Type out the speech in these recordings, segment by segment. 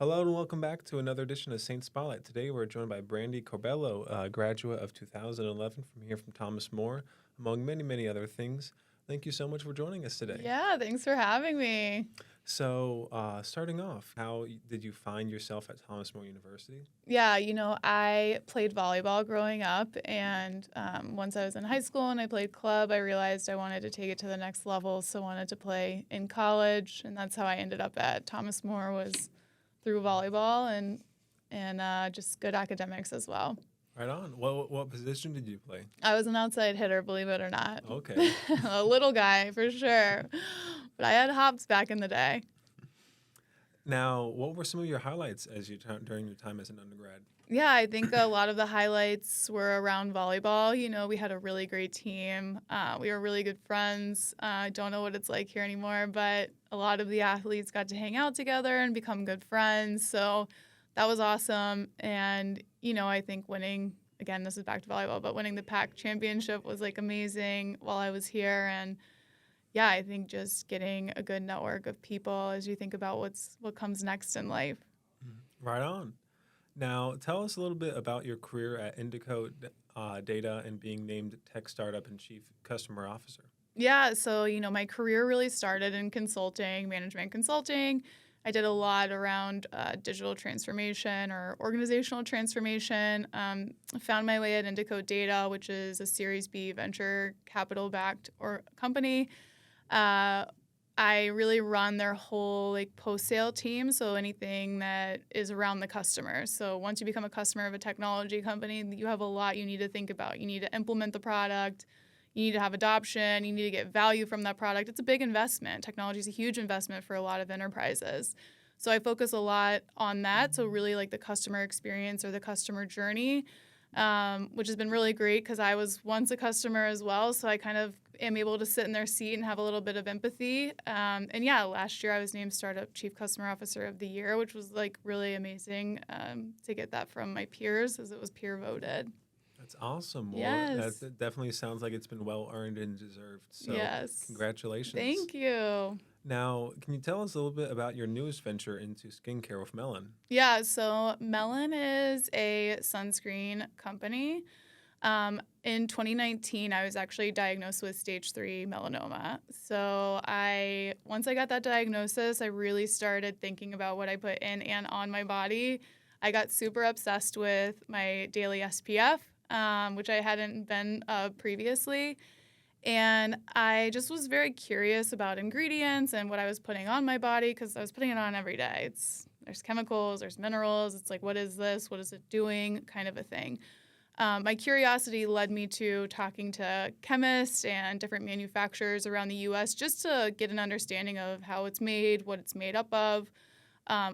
Hello and welcome back to another edition of Saint Spotlight. Today we're joined by Brandi Corbello, a graduate of 2011 from Thomas More, among many, many other things. Thank you so much for joining us today. Yeah, thanks for having me. So, starting off, did you find yourself at Thomas More University? Yeah, I played volleyball growing up, and once I was in high school and I played club, I realized I wanted to take it to the next level, so wanted to play in college, and that's how I ended up at Thomas More was through volleyball and just good academics as well. Right on. What position did you play? I was an outside hitter, believe it or not. Okay. A little guy for sure, but I had hops back in the day. Now, what were some of your highlights during your time as an undergrad? Yeah, I think a lot of the highlights were around volleyball. We had a really great team. We were really good friends. I don't know what it's like here anymore, but a lot of the athletes got to hang out together and become good friends. So that was awesome. And, I think winning, again, this is back to volleyball, but winning the PAC championship was like amazing while I was here. And yeah, I think just getting a good network of people as you think about what comes next in life. Right on. Now, tell us a little bit about your career at Indico Data and being named Tech Startup and Chief Customer Officer. Yeah, so my career really started in consulting, management consulting. I did a lot around digital transformation or organizational transformation. Found my way at Indico Data, which is a Series B venture capital backed or company. I really run their whole post-sale team, so anything that is around the customer. So once you become a customer of a technology company, you have a lot you need to think about. You need to implement the product, you need to have adoption, you need to get value from that product. It's a big investment. Technology is a huge investment for a lot of enterprises. So I focus a lot on that, so really the customer experience or the customer journey, which has been really great because I was once a customer as well, so I kind of am able to sit in their seat and have a little bit of empathy. And yeah, last year I was named Startup Chief Customer Officer of the Year, which was really amazing to get that from my peers as it was peer voted. That's awesome. Well, Yes. that definitely sounds like it's been well earned and deserved. So, Yes. congratulations. Thank you. Now, can you tell us a little bit about your newest venture into skincare with Melon? Yeah, so Melon is a sunscreen company. In 2019, I was actually diagnosed with stage 3 melanoma. So once I got that diagnosis, I really started thinking about what I put in and on my body. I got super obsessed with my daily SPF, which I hadn't been previously. And I just was very curious about ingredients and what I was putting on my body because I was putting it on every day. There's chemicals, there's minerals. It's like, what is this? What is it doing? Kind of a thing. My curiosity led me to talking to chemists and different manufacturers around the U.S. just to get an understanding of how it's made, what it's made up of,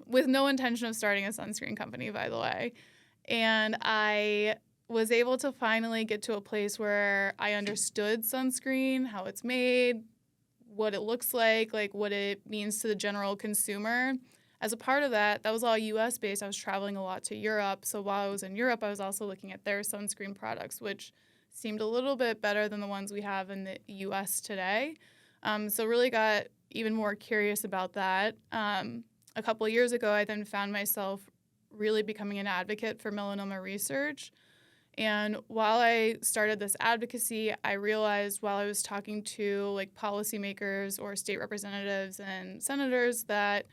with no intention of starting a sunscreen company, by the way. And I was able to finally get to a place where I understood sunscreen, how it's made, what it looks like what it means to the general consumer. As a part of that, that was all U.S. based. I was traveling a lot to Europe. So while I was in Europe, I was also looking at their sunscreen products, which seemed a little bit better than the ones we have in the U.S. today. So really got even more curious about that. A couple of years ago, I then found myself really becoming an advocate for melanoma research. And while I started this advocacy, I realized while I was talking to policymakers or state representatives and senators that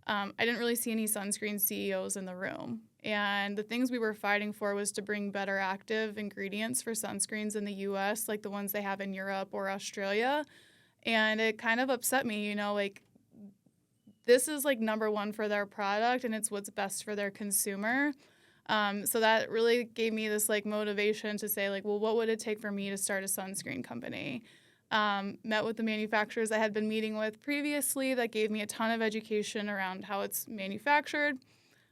I didn't really see any sunscreen CEOs in the room. And the things we were fighting for was to bring better active ingredients for sunscreens in the U.S., like the ones they have in Europe or Australia. And it kind of upset me, this is number one for their product and it's what's best for their consumer. So that really gave me this motivation to say well, what would it take for me to start a sunscreen company? Met with the manufacturers I had been meeting with previously that gave me a ton of education around how it's manufactured.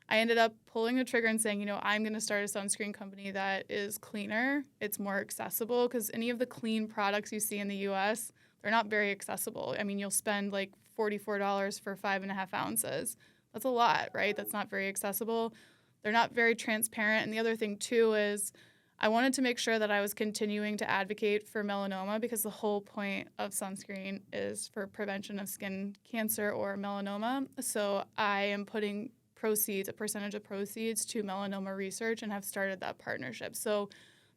I ended up pulling the trigger and saying, I'm going to start a sunscreen company that is cleaner. It's more accessible because any of the clean products you see in the U.S., they're not very accessible. I mean, you'll spend $44 for 5.5 ounces. That's a lot, right? That's not very accessible. They're not very transparent. And the other thing, too, is I wanted to make sure that I was continuing to advocate for melanoma because the whole point of sunscreen is for prevention of skin cancer or melanoma. So I am putting proceeds, a percentage of proceeds to melanoma research and have started that partnership. So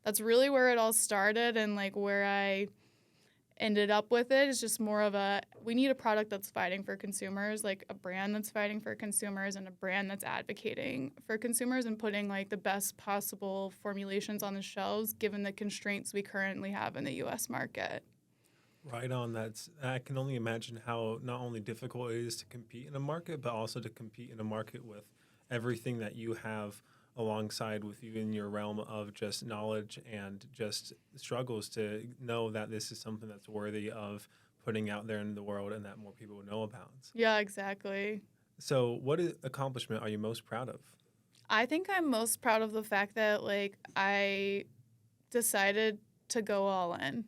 that's really where it all started, and like where I ended up with it is just more of we need a product that's fighting for consumers, like a brand that's fighting for consumers and a brand that's advocating for consumers and putting like the best possible formulations on the shelves given the constraints we currently have in the US market. Right on. I can only imagine how not only difficult it is to compete in a market, but also to compete in a market with everything that you have alongside with you in your realm of just knowledge and just struggles to know that this is something that's worthy of putting out there in the world and that more people would know about. Yeah, exactly. So, accomplishment are you most proud of? I think I'm most proud of the fact that like I decided to go all in.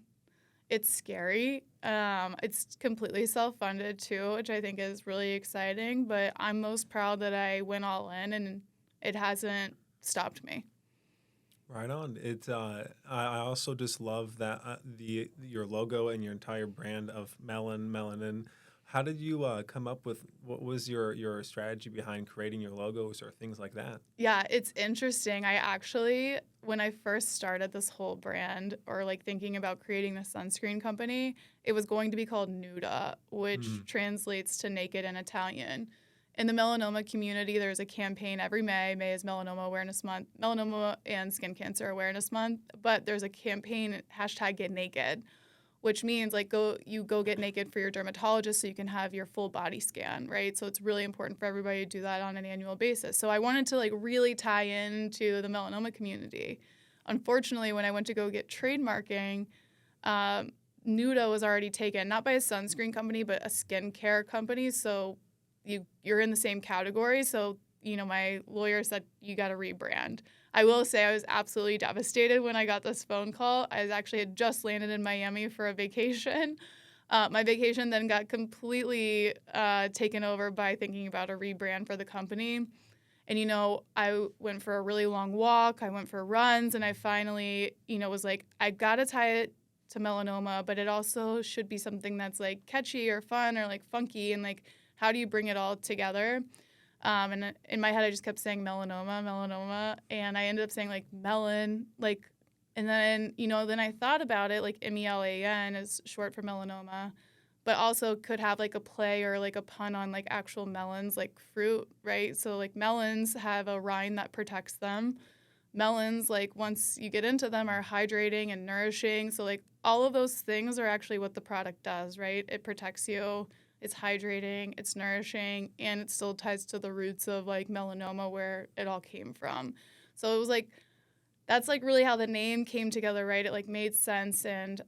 It's scary. It's completely self-funded too, which I think is really exciting. But I'm most proud that I went all in, and it hasn't stopped me. Right on. I also just love that your logo and your entire brand of melanin. How did you come up with what was your strategy behind creating your logos or things like that? Yeah, it's interesting. I actually, when I first started this whole brand or like thinking about creating the sunscreen company, it was going to be called Nuda, which translates to naked in Italian. In the melanoma community, there's a campaign every May. May is Melanoma Awareness Month, Melanoma and Skin Cancer Awareness Month. But there's a campaign, #GetNaked, which means like go get naked for your dermatologist so you can have your full body scan, right? So it's really important for everybody to do that on an annual basis. So I wanted to like really tie into the melanoma community. Unfortunately, when I went to go get trademarking, Nuda was already taken, not by a sunscreen company, but a skincare company. So you're in the same category. So, my lawyer said, you got to rebrand. I will say I was absolutely devastated when I got this phone call. I had just landed in Miami for a vacation. My vacation then got completely taken over by thinking about a rebrand for the company. And, I went for a really long walk. I went for runs. And I finally, was like, I got to tie it to melanoma, but it also should be something that's like catchy or fun or like funky. And like, how do you bring it all together? And in my head, I just kept saying melanoma. And I ended up saying like melon, like, and then, then I thought about it, like MELAN is short for melanoma, but also could have like a play or like a pun on like actual melons, like fruit, right? So like melons have a rind that protects them. Melons, like once you get into them, are hydrating and nourishing. So like all of those things are actually what the product does, right? It protects you. It's hydrating, it's nourishing, and it still ties to the roots of like melanoma where it all came from. So it was like, that's like really how the name came together, right? It like made sense. And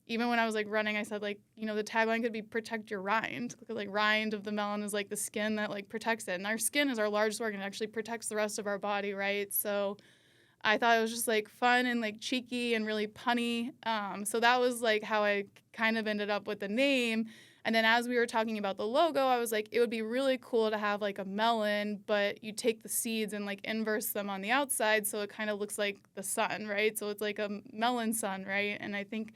even when I was like running, I said like, the tagline could be protect your rind. Because like rind of the melon is like the skin that like protects it. And our skin is our largest organ. It actually protects the rest of our body, right? So I thought it was just like fun and like cheeky and really punny. So that was like how I kind of ended up with the name. And then as we were talking about the logo, I was like, it would be really cool to have like a melon, but you take the seeds and like inverse them on the outside so it kind of looks like the sun, right? So it's like a melon sun, right? And I think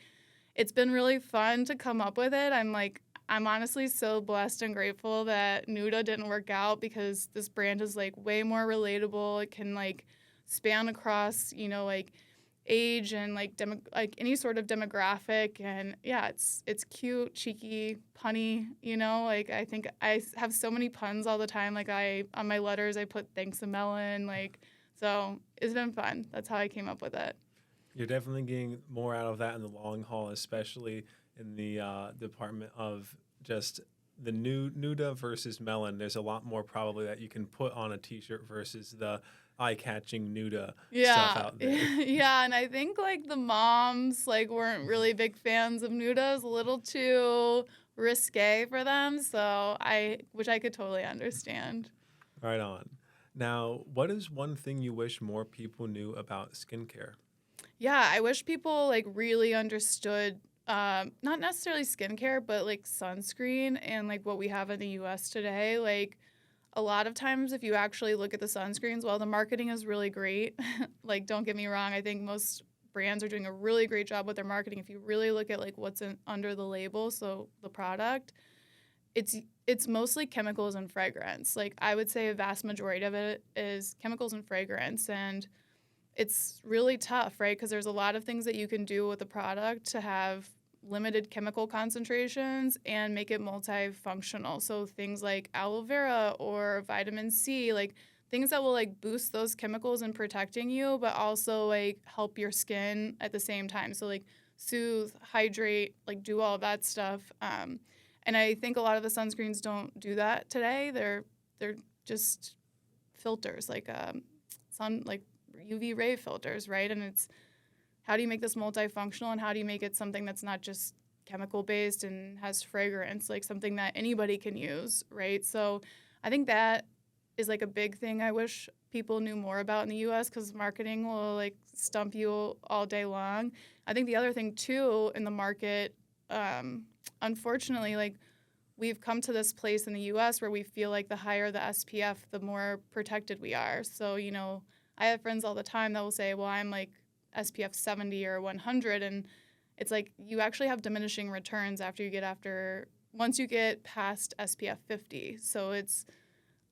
it's been really fun to come up with it. I'm honestly so blessed and grateful that Nuda didn't work out because this brand is like way more relatable. It can like span across, like age and like any sort of demographic, and yeah, it's cute, cheeky, punny, like I think I have so many puns all the time, like on my letters I put thanks a melon, like, so it's been fun. That's how I came up with it. You're definitely getting more out of that in the long haul, especially in the department of just the Nuda versus melon. There's a lot more probably that you can put on a t-shirt versus the eye-catching Nuda stuff out there. Yeah, and I think like the moms like weren't really big fans of Nuda. It was a little too risque for them, which I could totally understand. Right on. Now, what is one thing you wish more people knew about skincare? Yeah, I wish people like really understood not necessarily skincare, but like sunscreen and like what we have in the US today. Like a lot of times, if you actually look at the sunscreens, while the marketing is really great, like don't get me wrong, I think most brands are doing a really great job with their marketing. If you really look at like what's under the label, so the product, it's it's mostly chemicals and fragrance. Like I would say a vast majority of it is chemicals and fragrance, and it's really tough, right? Because there's a lot of things that you can do with the product to have limited chemical concentrations and make it multifunctional. So things like aloe vera or vitamin C, like things that will like boost those chemicals in protecting you, but also like help your skin at the same time. So like soothe, hydrate, like do all that stuff. And I think a lot of the sunscreens don't do that today. They're just filters, like like UV ray filters, right? And it's how do you make this multifunctional, and how do you make it something that's not just chemical based and has fragrance, like something that anybody can use, right? So I think that is like a big thing I wish people knew more about in the US, because marketing will like stump you all day long. I think the other thing too in the market, unfortunately, like we've come to this place in the US where we feel like the higher the SPF, the more protected we are. So, you know, I have friends all the time that will say, well, I'm like SPF 70 or 100. And it's like you actually have diminishing returns once you get past SPF 50. So it's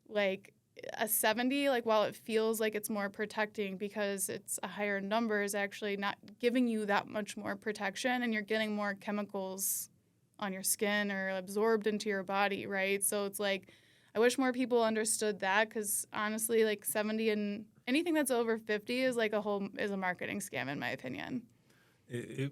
like a 70, like while it feels like it's more protecting because it's a higher number, is actually not giving you that much more protection, and you're getting more chemicals on your skin or absorbed into your body, right? So it's like I wish more people understood that, because honestly, like 70 and anything that's over 50 is like a marketing scam in my opinion. It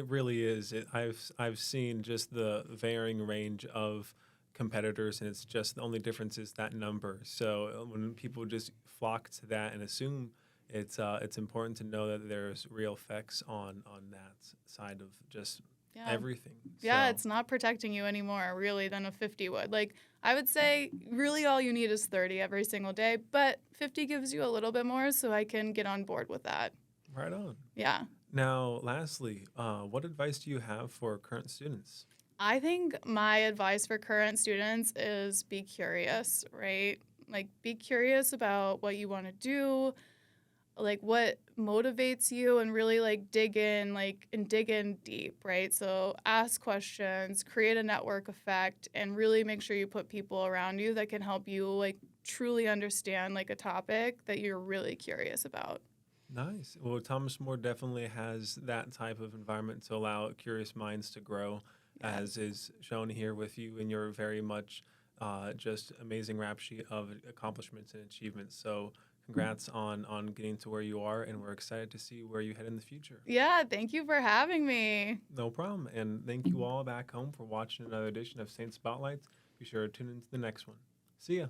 really is. I've seen just the varying range of competitors, and it's just the only difference is that number. So when people just flock to that and assume it's important to know that there's real effects on that side of just Yeah. everything. Yeah, So, it's not protecting you anymore, really, than a 50 would. Like, I would say really all you need is 30 every single day, but 50 gives you a little bit more, so I can get on board with that. right on. Yeah. Now, lastly, what advice do you have for current students? I think my advice for current students is be curious, right? Like, be curious about what you want to do, like what motivates you, and really like dig in deep, right? So ask questions, create a network effect, and really make sure you put people around you that can help you like truly understand like a topic that you're really curious about. Nice. Well, Thomas More definitely has that type of environment to allow curious minds to grow, Yeah. as is shown here with you in your very much just amazing rap sheet of accomplishments and achievements. So, congrats on getting to where you are, and we're excited to see where you head in the future. Yeah, thank you for having me. No problem. And thank you all back home for watching another edition of Saint Spotlights. Be sure to tune into the next one. See ya.